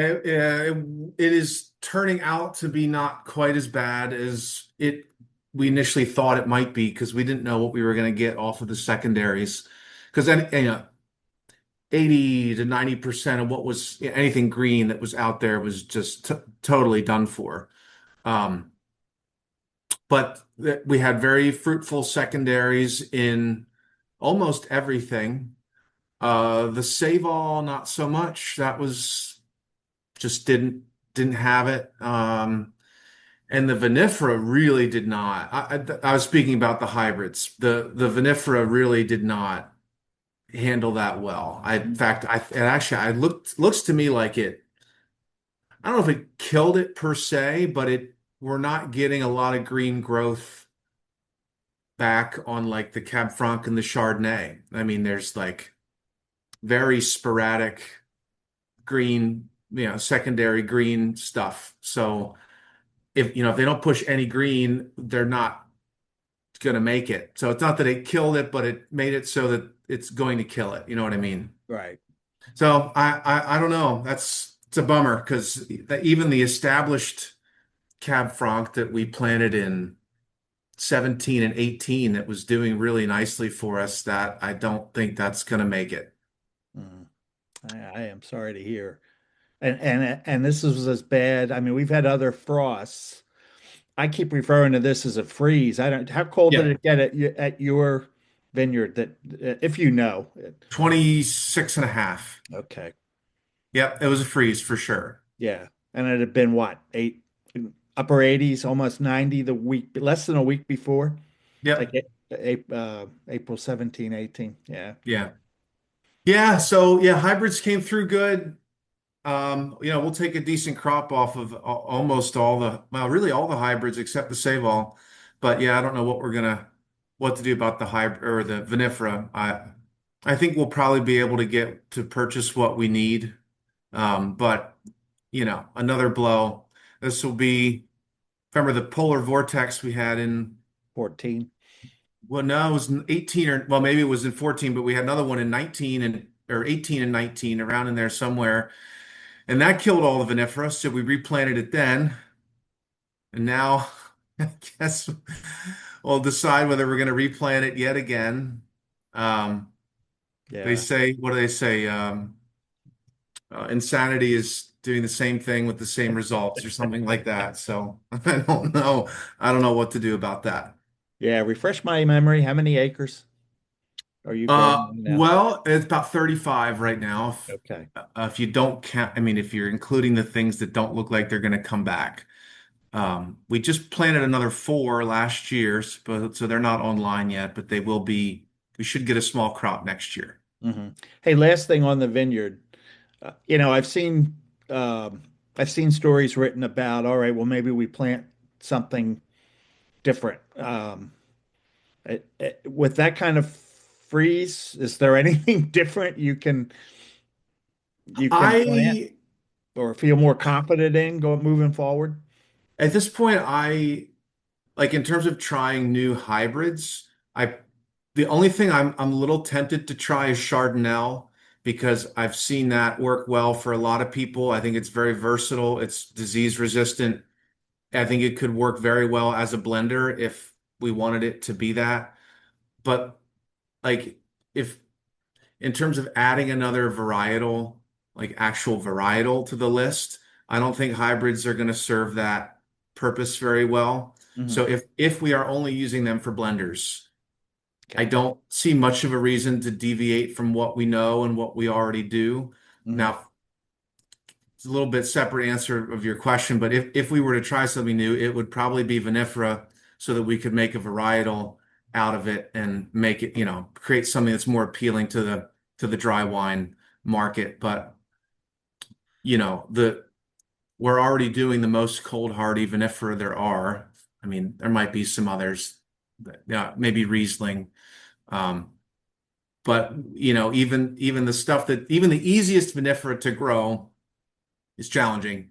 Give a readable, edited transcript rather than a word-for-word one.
It is turning out to be not quite as bad as we initially thought it might be because we didn't know what we were going to get off of the secondaries. Because 80 to 90% of what was anything green that was out there was just totally done for. Um, but we had very fruitful secondaries in almost everything. The save all, not so much. That was just didn't have it. And the vinifera really did not. I was speaking about the hybrids. The vinifera really did not handle that well. In fact, I looks to me like it. I don't know if it killed it per se, but we're not getting a lot of green growth back on like the Cab Franc and the Chardonnay. I mean, there's like very sporadic green, secondary green stuff. So if they don't push any green, they're not going to make it. So it's not that it killed it, but it made it so that it's going to kill it. You know what I mean? Right. So I don't know. It's a bummer because even the established Cab Franc that we planted in 17 and 18 that was doing really nicely for us, that I don't think that's going to make it. Mm. I am sorry to hear. And this was as bad. I mean, we've had other frosts. I keep referring to this as a freeze. I don't. How cold did Yeah. it get at your vineyard? That if you know. 26 and a half. Okay. Yep, it was a freeze for sure. Yeah. And it had been what, upper 80s, almost 90 the week, less than a week before, like Yep. April 17, 18. Yeah. Yeah. Yeah, so yeah, hybrids came through good. We'll take a decent crop off of almost well, really all the hybrids except the save all. But yeah, I don't know what to do about the hybrid or the vinifera. I think we'll probably be able to get to purchase what we need. But another blow. This will be, remember the polar vortex we had in, 14. well, no, it was in 18 or, well, maybe it was in 14, but we had another one in 19 or 18 and 19 around in there somewhere. And that killed all the vinifera, so we replanted it then. And now I guess we'll decide whether we're going to replant it yet again. Um, they Yeah. say, what do they say? Insanity is doing the same thing with the same results or something like that. So I don't know. I don't know what to do about that. Yeah. Refresh my memory. How many acres are you growing on now? Well, it's about 35 right now. Okay. If you don't count, I mean, if you're including the things that don't look like they're going to come back. We just planted another four last year, so they're not online yet, but they will be. We should get a small crop next year. Hmm. Hey, last thing on the vineyard. I've seen stories written about, all right, well, maybe we plant something different. With that kind of freeze, is there anything different you can plant I, or feel more confident in moving forward? at this point, I like in terms of trying new hybrids, the only thing I'm a little tempted to try is Chardonnay because I've seen that work well for a lot of people. I think it's very versatile. It's disease resistant. I think it could work very well as a blender if we wanted it to be that. But like if in terms of adding another varietal, like actual varietal to the list, I don't think hybrids are going to serve that purpose very well. Hmm. So if we are only using them for blenders, I Okay. don't see much of a reason to deviate from what we know and what we already do. Hmm. Now, it's a little bit separate answer of your question, but if we were to try something new, it would probably be vinifera so that we could make a varietal out of it and make it, create something that's more appealing to the dry wine market. But, the we're already doing the most cold hardy vinifera there are. I mean, there might be some others, yeah, maybe Riesling. Um, but even the stuff that even the easiest vinifera to grow is challenging.